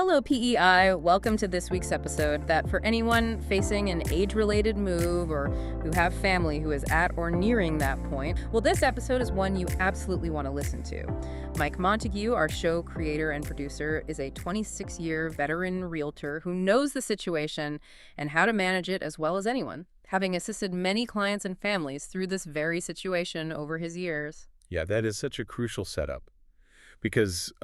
Hello PEI, welcome to this week's episode that for anyone facing an age-related move or who have family who is at or nearing that point, well, this episode is one you absolutely want to listen to. Mike Montague, our show creator and producer, is a 26-year veteran realtor who knows the situation and how to manage it as well as anyone, having assisted many clients and families through this very situation over his years. Yeah, that is such a crucial setup because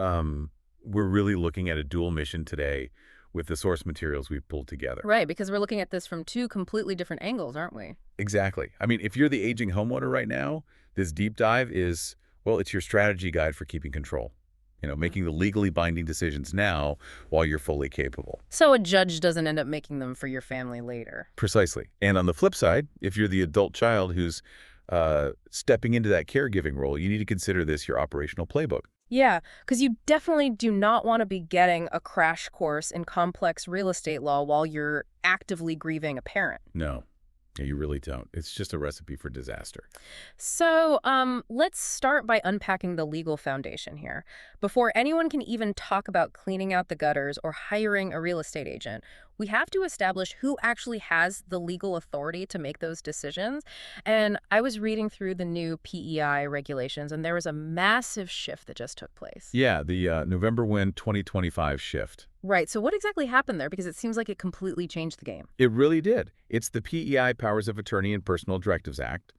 we're really looking at a dual mission today with the source materials we've pulled together. Right, because we're looking at this from two completely different angles, aren't we? Exactly. I mean, if you're the aging homeowner right now, this deep dive is, well, it's your strategy guide for keeping control. Making the legally binding decisions now while you're fully capable. So a judge doesn't end up making them for your family later. Precisely. And on the flip side, if you're the adult child who's stepping into that caregiving role, you need to consider this your operational playbook. Yeah, because you definitely do not want to be getting a crash course in complex real estate law while you're actively grieving a parent. No, you really don't. It's just a recipe for disaster. So let's start by unpacking the legal foundation here. Before anyone can even talk about cleaning out the gutters or hiring a real estate agent, we have to establish who actually has the legal authority to make those decisions. And I was reading through the new PEI regulations, and there was a massive shift that just took place. Yeah, the November 2025 shift. Right. So what exactly happened there? Because it seems like it completely changed the game. It really did. It's the PEI Powers of Attorney and Personal Directives Act,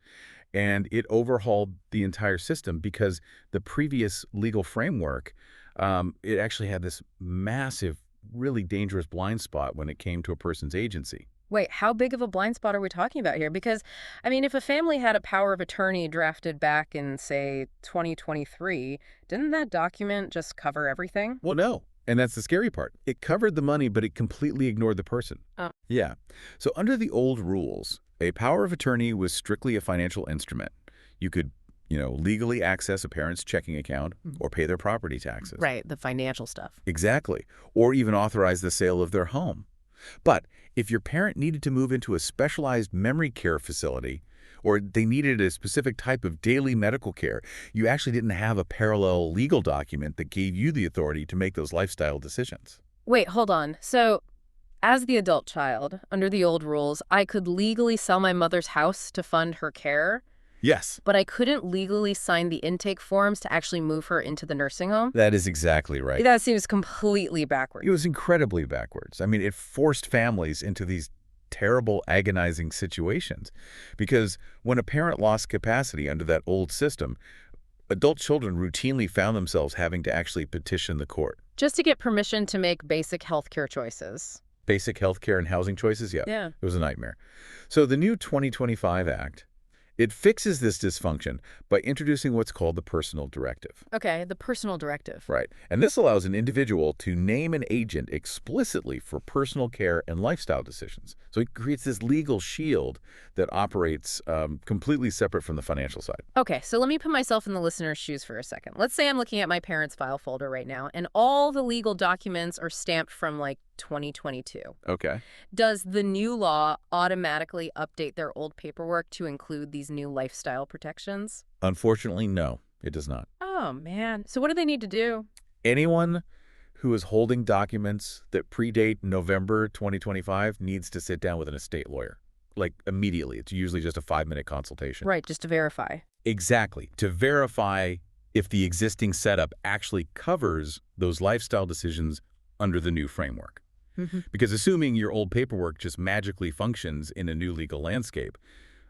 and it overhauled the entire system because the previous legal framework, it actually had this massive, really dangerous blind spot when it came to a person's agency. Wait, how big of a blind spot are we talking about here? Because, I mean, if a family had a power of attorney drafted back in, say, 2023, didn't that document just cover everything? Well, no. And that's the scary part. It covered the money, but it completely ignored the person. Oh. Yeah. So under the old rules, a power of attorney was strictly a financial instrument. You could, legally access a parent's checking account or pay their property taxes. Right, the financial stuff. Exactly. Or even authorize the sale of their home. But if your parent needed to move into a specialized memory care facility, or they needed a specific type of daily medical care, you actually didn't have a parallel legal document that gave you the authority to make those lifestyle decisions. Wait, hold on. So, as the adult child, under the old rules, I could legally sell my mother's house to fund her care, Yes. but I couldn't legally sign the intake forms to actually move her into the nursing home? That is exactly right. That seems completely backwards. It was incredibly backwards. I mean, it forced families into these terrible, agonizing situations. Because when a parent lost capacity under that old system, adult children routinely found themselves having to actually petition the court. Just to get permission to make basic healthcare choices. Basic healthcare and housing choices? Yeah. Yeah. It was a nightmare. So the new 2025 Act, it fixes this dysfunction by introducing what's called the personal directive. Okay, the personal directive. Right. And this allows an individual to name an agent explicitly for personal care and lifestyle decisions. So it creates this legal shield that operates completely separate from the financial side. Okay, so let me put myself in the listener's shoes for a second. Let's say I'm looking at my parents' file folder right now, and all the legal documents are stamped from, 2022. Okay. Does the new law automatically update their old paperwork to include these new lifestyle protections? Unfortunately, no, it does not. Oh, man. So what do they need to do? Anyone who is holding documents that predate November 2025 needs to sit down with an estate lawyer. Immediately. It's usually just a 5-minute consultation. Right, just to verify. Exactly. To verify if the existing setup actually covers those lifestyle decisions under the new framework. Because assuming your old paperwork just magically functions in a new legal landscape,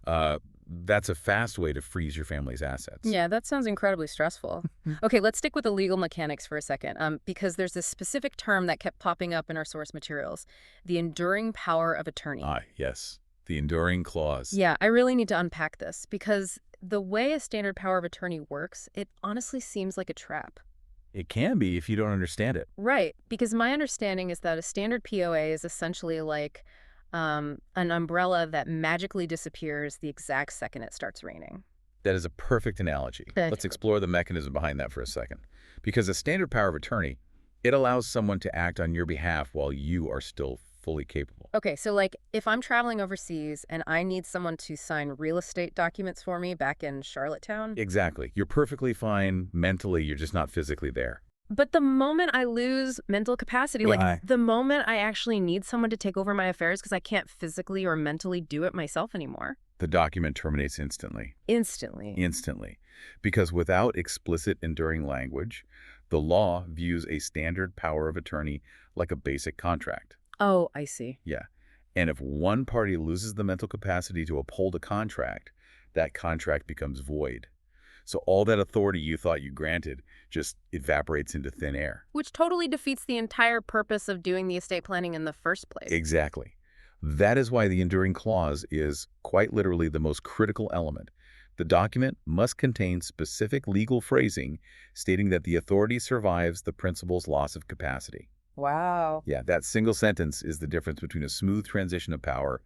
that's a fast way to freeze your family's assets. Yeah, that sounds incredibly stressful. Okay, let's stick with the legal mechanics for a second, because there's this specific term that kept popping up in our source materials, the enduring power of attorney. Yes, the enduring clause. Yeah, I really need to unpack this, because the way a standard power of attorney works, it honestly seems like a trap. It can be if you don't understand it. Right, because my understanding is that a standard POA is essentially like an umbrella that magically disappears the exact second it starts raining. That is a perfect analogy. Let's explore the mechanism behind that for a second. Because a standard power of attorney, it allows someone to act on your behalf while you are still fully capable. Okay, so if I'm traveling overseas and I need someone to sign real estate documents for me back in Charlottetown? Exactly. You're perfectly fine mentally, you're just not physically there. But the moment I lose mental capacity, like Right. the moment I actually need someone to take over my affairs because I can't physically or mentally do it myself anymore, The document terminates instantly. instantly. Instantly. Because without explicit enduring language, the law views a standard power of attorney like a basic contract. Oh, I see. Yeah. And if one party loses the mental capacity to uphold a contract, that contract becomes void. So all that authority you thought you granted just evaporates into thin air. Which totally defeats the entire purpose of doing the estate planning in the first place. Exactly. That is why the enduring clause is quite literally the most critical element. The document must contain specific legal phrasing stating that the authority survives the principal's loss of capacity. Wow. Yeah, that single sentence is the difference between a smooth transition of power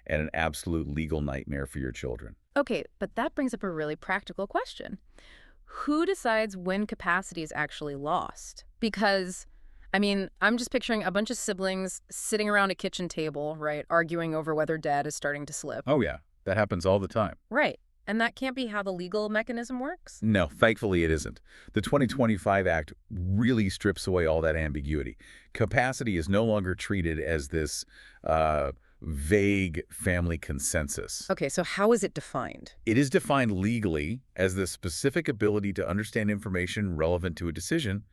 and an absolute legal nightmare for your children. Okay, but that brings up a really practical question. Who decides when capacity is actually lost? Because, I mean, I'm just picturing a bunch of siblings sitting around a kitchen table, right, arguing over whether dad is starting to slip. Oh yeah, that happens all the time. Right. And that can't be how the legal mechanism works? No, thankfully it isn't. The 2025 Act really strips away all that ambiguity. Capacity is no longer treated as this vague family consensus. Okay, so how is it defined? It is defined legally as the specific ability to understand information relevant to a decision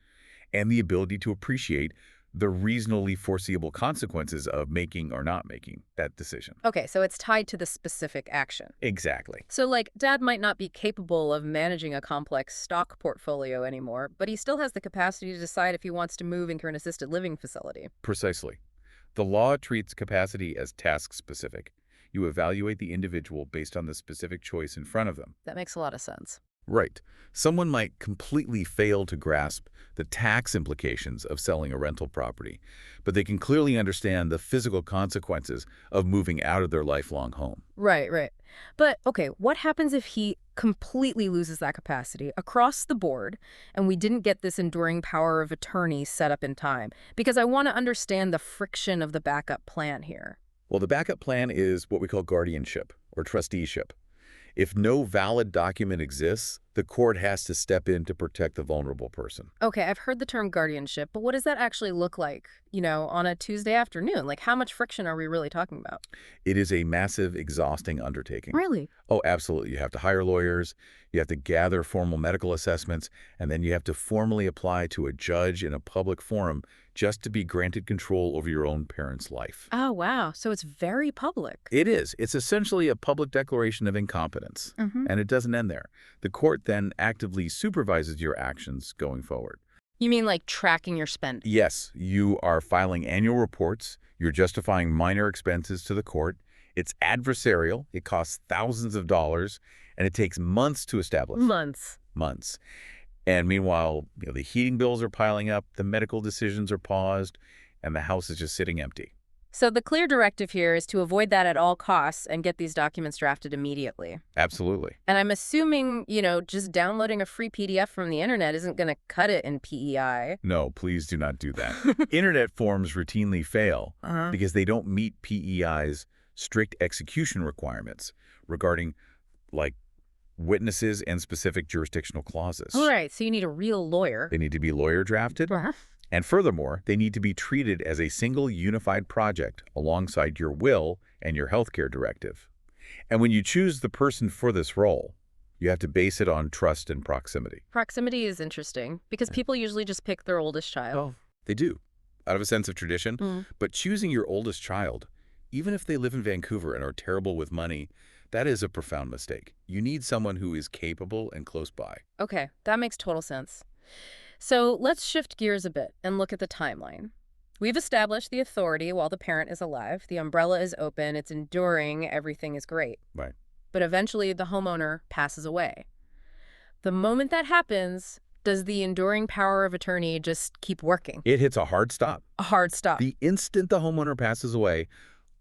and the ability to appreciate the reasonably foreseeable consequences of making or not making that decision. Okay, so it's tied to the specific action. Exactly. So, like, dad might not be capable of managing a complex stock portfolio anymore, but he still has the capacity to decide if he wants to move into an assisted living facility. Precisely. The law treats capacity as task-specific. You evaluate the individual based on the specific choice in front of them. That makes a lot of sense. Right. Someone might completely fail to grasp the tax implications of selling a rental property, but they can clearly understand the physical consequences of moving out of their lifelong home. Right, right. But, okay, what happens if he completely loses that capacity across the board and we didn't get this enduring power of attorney set up in time? Because I want to understand the friction of the backup plan here. Well, the backup plan is what we call guardianship or trusteeship. If no valid document exists, the court has to step in to protect the vulnerable person. Okay, I've heard the term guardianship, but what does that actually look like, on a Tuesday afternoon? Like, how much friction are we really talking about? It is a massive, exhausting undertaking. Really? Oh, absolutely. You have to hire lawyers, you have to gather formal medical assessments, and then you have to formally apply to a judge in a public forum just to be granted control over your own parent's life. Oh, wow. So it's very public. It is. It's essentially a public declaration of incompetence. Mm-hmm. And it doesn't end there. The court then actively supervises your actions going forward. You mean like tracking your spending? Yes, you are filing annual reports. You're justifying minor expenses to the court. It's adversarial. It costs thousands of dollars, and it takes months to establish. Months. Months. And meanwhile, the heating bills are piling up, the medical decisions are paused, and the house is just sitting empty. So the clear directive here is to avoid that at all costs and get these documents drafted immediately. Absolutely. And I'm assuming, just downloading a free PDF from the internet isn't going to cut it in PEI. No, please do not do that. Internet forms routinely fail because they don't meet PEI's strict execution requirements regarding, like, witnesses and specific jurisdictional clauses. All right, so you need a real lawyer. They need to be lawyer drafted. And furthermore, they need to be treated as a single unified project alongside your will and your healthcare directive. And when you choose the person for this role, you have to base it on trust and proximity. Proximity is interesting because people usually just pick their oldest child. Oh, they do, out of a sense of tradition. But choosing your oldest child, even if they live in Vancouver and are terrible with money, that is a profound mistake. You need someone who is capable and close by. Okay, that makes total sense. So let's shift gears a bit and look at the timeline. We've established the authority while the parent is alive. The umbrella is open, it's enduring, everything is great. Right. But eventually the homeowner passes away. The moment that happens, does the enduring power of attorney just keep working? It hits a hard stop. A hard stop. The instant the homeowner passes away,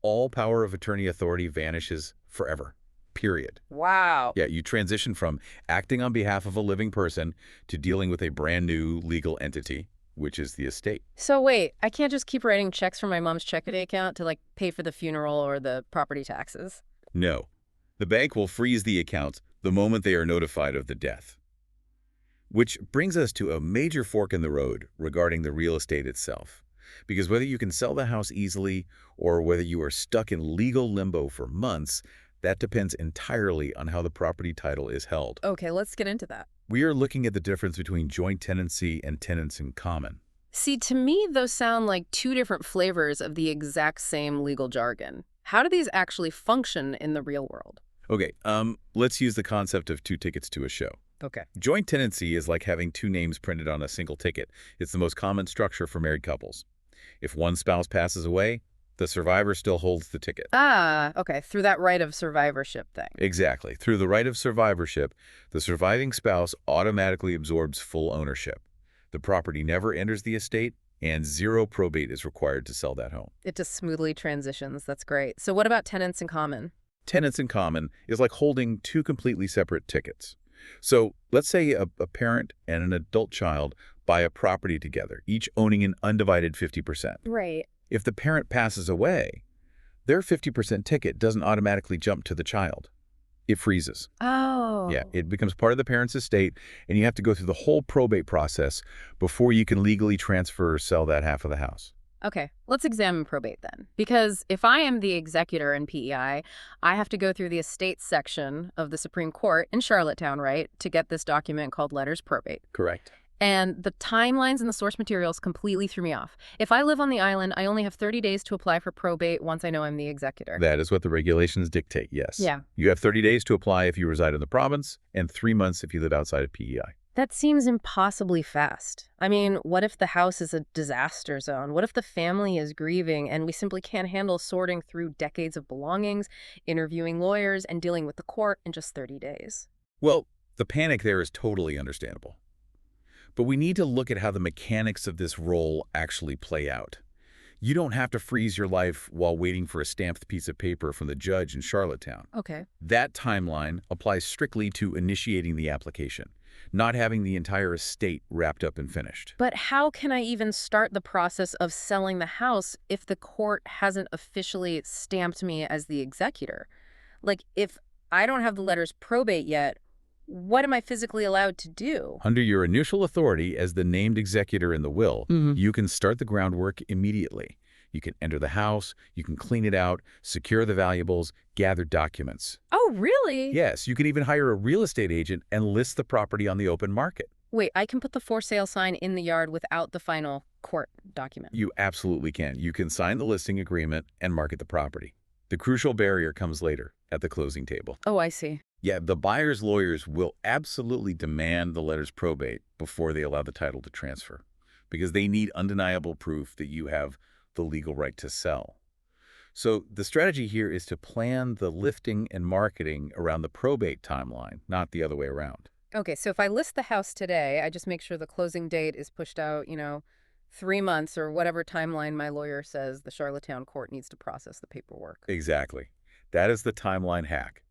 all power of attorney authority vanishes forever. Period. Wow. Yeah, you transition from acting on behalf of a living person to dealing with a brand new legal entity, which is the estate. So wait, I can't just keep writing checks from my mom's checking account to pay for the funeral or the property taxes? No. The bank will freeze the accounts the moment they are notified of the death. Which brings us to a major fork in the road regarding the real estate itself. Because whether you can sell the house easily or whether you are stuck in legal limbo for months, that depends entirely on how the property title is held. Okay, let's get into that. We are looking at the difference between joint tenancy and tenants in common. See, to me, those sound like two different flavors of the exact same legal jargon. How do these actually function in the real world? Okay, let's use the concept of two tickets to a show. Okay. Joint tenancy is like having two names printed on a single ticket. It's the most common structure for married couples. If one spouse passes away, the survivor still holds the ticket. Ah, okay, through that right of survivorship thing. Exactly. Through the right of survivorship, the surviving spouse automatically absorbs full ownership. The property never enters the estate, and zero probate is required to sell that home. It just smoothly transitions. That's great. So what about tenants in common? Tenants in common is like holding two completely separate tickets. So let's say a parent and an adult child buy a property together, each owning an undivided 50%. Right. If the parent passes away, their 50% ticket doesn't automatically jump to the child. It freezes. Oh. Yeah, it becomes part of the parent's estate, and you have to go through the whole probate process before you can legally transfer or sell that half of the house. Okay, let's examine probate then. Because if I am the executor in PEI, I have to go through the estates section of the Supreme Court in Charlottetown, right, to get this document called letters probate. Correct. And the timelines and the source materials completely threw me off. If I live on the island, I only have 30 days to apply for probate once I know I'm the executor. That is what the regulations dictate, yes. Yeah. You have 30 days to apply if you reside in the province and 3 months if you live outside of PEI. That seems impossibly fast. I mean, what if the house is a disaster zone? What if the family is grieving and we simply can't handle sorting through decades of belongings, interviewing lawyers, and dealing with the court in just 30 days? Well, the panic there is totally understandable. But we need to look at how the mechanics of this role actually play out. You don't have to freeze your life while waiting for a stamped piece of paper from the judge in Charlottetown. Okay. That timeline applies strictly to initiating the application, not having the entire estate wrapped up and finished. But how can I even start the process of selling the house if the court hasn't officially stamped me as the executor? Like, if I don't have the letters probate yet, what am I physically allowed to do? Under your initial authority as the named executor in the will, you can start the groundwork immediately. You can enter the house, you can clean it out, secure the valuables, gather documents. Oh, really? Yes, you can even hire a real estate agent and list the property on the open market. Wait, I can put the for sale sign in the yard without the final court document. You absolutely can. You can sign the listing agreement and market the property. The crucial barrier comes later, at the closing table. Oh, I see. Yeah, the buyer's lawyers will absolutely demand the letters probate before they allow the title to transfer, because they need undeniable proof that you have the legal right to sell. So the strategy here is to plan the lifting and marketing around the probate timeline, not the other way around. Okay, so if I list the house today, I just make sure the closing date is pushed out, 3 months or whatever timeline my lawyer says the Charlottetown court needs to process the paperwork. Exactly. That is the timeline hack.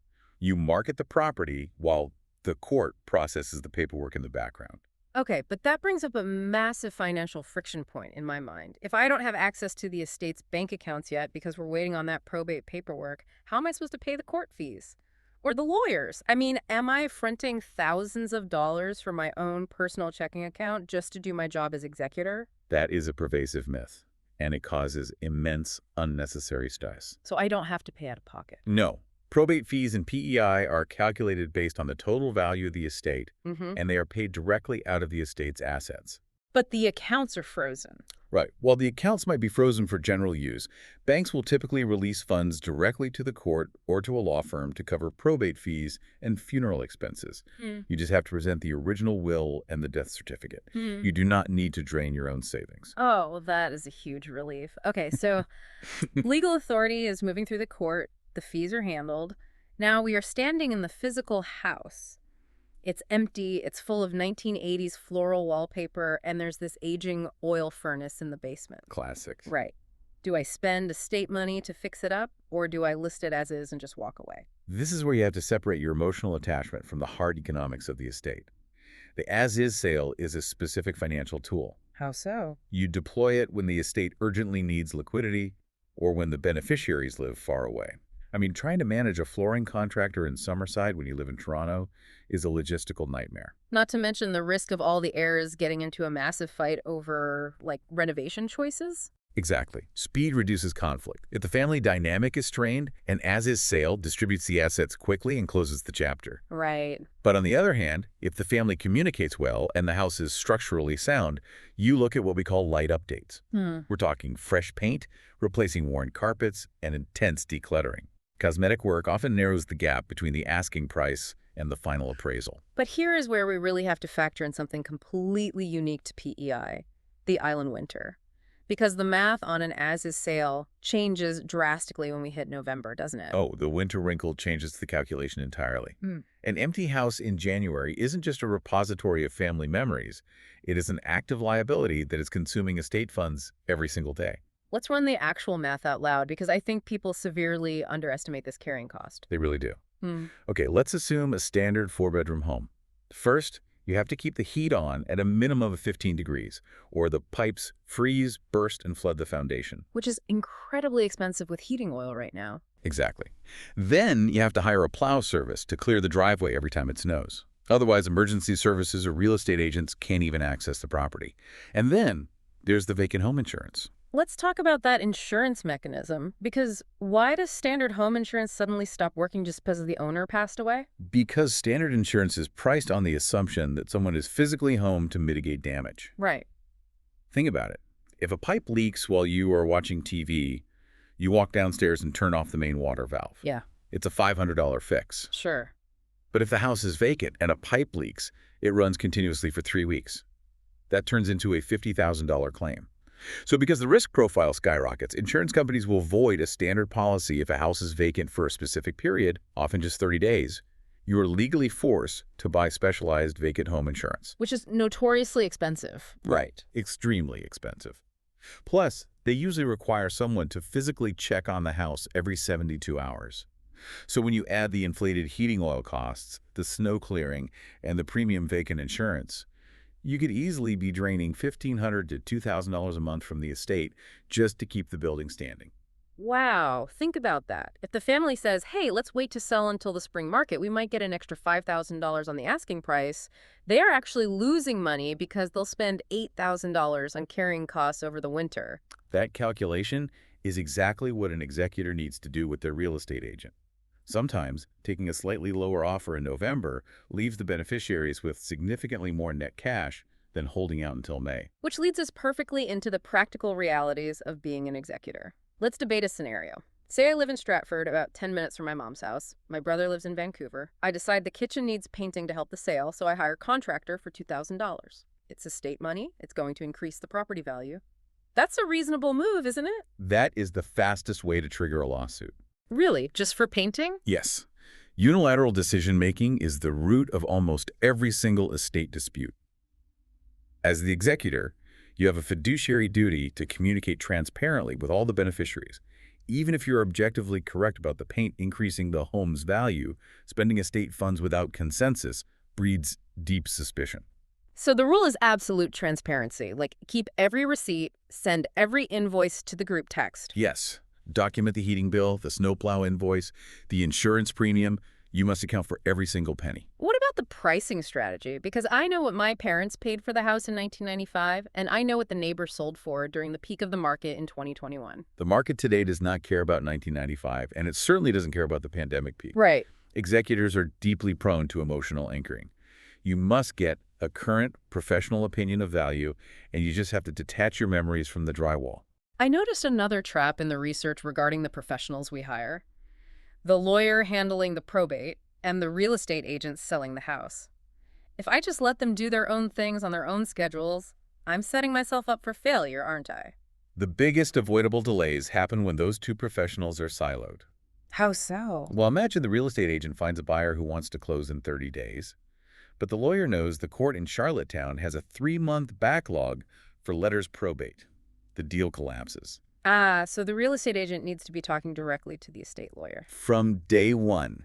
You market the property while the court processes the paperwork in the background. Okay, but that brings up a massive financial friction point in my mind. If I don't have access to the estate's bank accounts yet because we're waiting on that probate paperwork, how am I supposed to pay the court fees? Or the lawyers? I mean, am I fronting thousands of dollars from my own personal checking account just to do my job as executor? That is a pervasive myth, and it causes immense unnecessary stress. So I don't have to pay out of pocket. No. Probate fees in PEI are calculated based on the total value of the estate, and they are paid directly out of the estate's assets. But the accounts are frozen. Right. While the accounts might be frozen for general use, banks will typically release funds directly to the court or to a law firm to cover probate fees and funeral expenses. You just have to present the original will and the death certificate. You do not need to drain your own savings. Oh, well, that is a huge relief. Okay, so legal authority is moving through the court. The fees are handled. Now we are standing in the physical house. It's empty, it's full of 1980s floral wallpaper, and there's this aging oil furnace in the basement. Classic. Right. Do I spend estate money to fix it up, or do I list it as is and just walk away? This is where you have to separate your emotional attachment from the hard economics of the estate. The as-is sale is a specific financial tool. How so? You deploy it when the estate urgently needs liquidity or when the beneficiaries live far away. I mean, trying to manage a flooring contractor in Summerside when you live in Toronto is a logistical nightmare. Not to mention the risk of all the heirs getting into a massive fight over, like, renovation choices. Exactly. Speed reduces conflict. If the family dynamic is strained, an as-is sale distributes the assets quickly and closes the chapter. Right. But on the other hand, if the family communicates well and the house is structurally sound, you look at what we call light updates. We're talking fresh paint, replacing worn carpets, and intense decluttering. Cosmetic work often narrows the gap between the asking price and the final appraisal. But here is where we really have to factor in something completely unique to PEI, the island winter. Because the math on an as-is sale changes drastically when we hit November, doesn't it? Oh, the winter wrinkle changes the calculation entirely. An empty house in January isn't just a repository of family memories. It is an active liability that is consuming estate funds every single day. Let's run the actual math out loud, because I think people severely underestimate this carrying cost. They really do. Okay, let's assume a standard four-bedroom home. First, you have to keep the heat on at a minimum of 15 degrees, or the pipes freeze, burst, and flood the foundation. Which is incredibly expensive with heating oil right now. Exactly. Then you have to hire a plow service to clear the driveway every time it snows. Otherwise, emergency services or real estate agents can't even access the property. And then there's the vacant home insurance. Let's talk about that insurance mechanism, because why does standard home insurance suddenly stop working just because the owner passed away? Because standard insurance is priced on the assumption that someone is physically home to mitigate damage. Right. Think about it. If a pipe leaks while you are watching TV, you walk downstairs and turn off the main water valve. Yeah. It's a $500 fix. Sure. But if the house is vacant and a pipe leaks, it runs continuously for 3 weeks. That turns into a $50,000 claim. So because the risk profile skyrockets, insurance companies will void a standard policy if a house is vacant for a specific period, often just 30 days. You are legally forced to buy specialized vacant home insurance. Which is notoriously expensive. Right. Extremely expensive. Plus, they usually require someone to physically check on the house every 72 hours. So when you add the inflated heating oil costs, the snow clearing, and the premium vacant insurance, you could easily be draining $1,500 to $2,000 a month from the estate just to keep the building standing. Wow, think about that. If the family says, hey, let's wait to sell until the spring market, we might get an extra $5,000 on the asking price, they are actually losing money because they'll spend $8,000 on carrying costs over the winter. That calculation is exactly what an executor needs to do with their real estate agent. Sometimes, taking a slightly lower offer in November leaves the beneficiaries with significantly more net cash than holding out until May. Which leads us perfectly into the practical realities of being an executor. Let's debate a scenario. Say I live in Stratford, about 10 minutes from my mom's house. My brother lives in Vancouver. I decide the kitchen needs painting to help the sale, so I hire a contractor for $2,000. It's estate money. It's going to increase the property value. That's a reasonable move, isn't it? That is the fastest way to trigger a lawsuit. Really? Just for painting? Yes. Unilateral decision-making is the root of almost every single estate dispute. As the executor, you have a fiduciary duty to communicate transparently with all the beneficiaries. Even if you're objectively correct about the paint increasing the home's value, spending estate funds without consensus breeds deep suspicion. So the rule is absolute transparency. Like, keep every receipt, send every invoice to the group text. Yes. Document the heating bill, the snowplow invoice, the insurance premium. You must account for every single penny. What about the pricing strategy? Because I know what my parents paid for the house in 1995, and I know what the neighbor sold for during the peak of the market in 2021. The market today does not care about 1995, and it certainly doesn't care about the pandemic peak. Right. Executors are deeply prone to emotional anchoring. You must get a current professional opinion of value, and you just have to detach your memories from the drywall. I noticed another trap in the research regarding the professionals we hire. The lawyer handling the probate and the real estate agents selling the house. If I just let them do their own things on their own schedules, I'm setting myself up for failure, aren't I? The biggest avoidable delays happen when those two professionals are siloed. How so? Well, imagine the real estate agent finds a buyer who wants to close in 30 days, but the lawyer knows the court in Charlottetown has a 3-month backlog for letters probate. The deal collapses. So the real estate agent needs to be talking directly to the estate lawyer. From day one,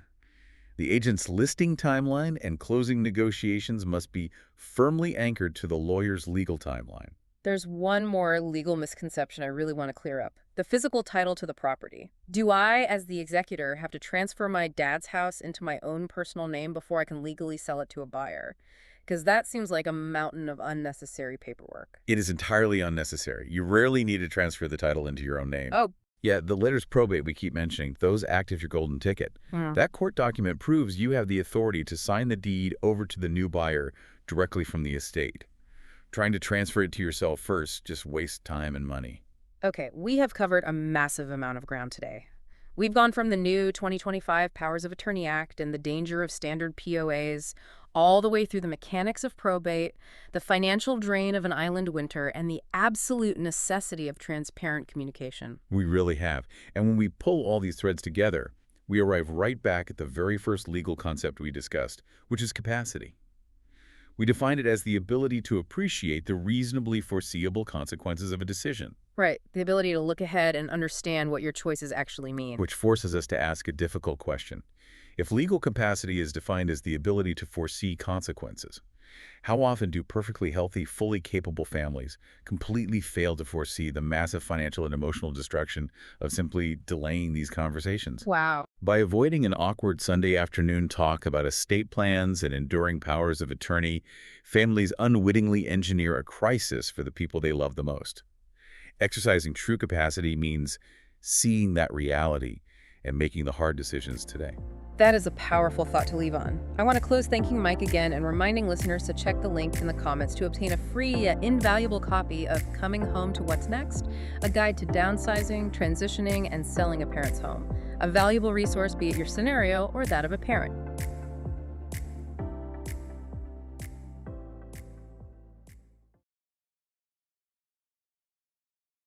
the agent's listing timeline and closing negotiations must be firmly anchored to the lawyer's legal timeline. There's one more legal misconception I really want to clear up. The physical title to the property. Do I, as the executor, have to transfer my dad's house into my own personal name before I can legally sell it to a buyer? Because that seems like a mountain of unnecessary paperwork. It is entirely unnecessary. You rarely need to transfer the title into your own name. Oh. Yeah, the letters probate we keep mentioning, those act as your golden ticket. That court document proves you have the authority to sign the deed over to the new buyer directly from the estate. Trying to transfer it to yourself first just wastes time and money. Okay, we have covered a massive amount of ground today. We've gone from the new 2025 Powers of Attorney Act and the danger of standard POAs, all the way through the mechanics of probate, the financial drain of an island winter, and the absolute necessity of transparent communication. We really have. And when we pull all these threads together, we arrive right back at the very first legal concept we discussed, which is capacity. We define it as the ability to appreciate the reasonably foreseeable consequences of a decision. Right, the ability to look ahead and understand what your choices actually mean. Which forces us to ask a difficult question. If legal capacity is defined as the ability to foresee consequences, how often do perfectly healthy, fully capable families completely fail to foresee the massive financial and emotional destruction of simply delaying these conversations? Wow. By avoiding an awkward Sunday afternoon talk about estate plans and enduring powers of attorney, families unwittingly engineer a crisis for the people they love the most. Exercising true capacity means seeing that reality and making the hard decisions today. That is a powerful thought to leave on. I want to close thanking Mike again and reminding listeners to check the link in the comments to obtain a free yet invaluable copy of Coming Home to What's Next, a guide to downsizing, transitioning, and selling a parent's home. A valuable resource, be it your scenario or that of a parent.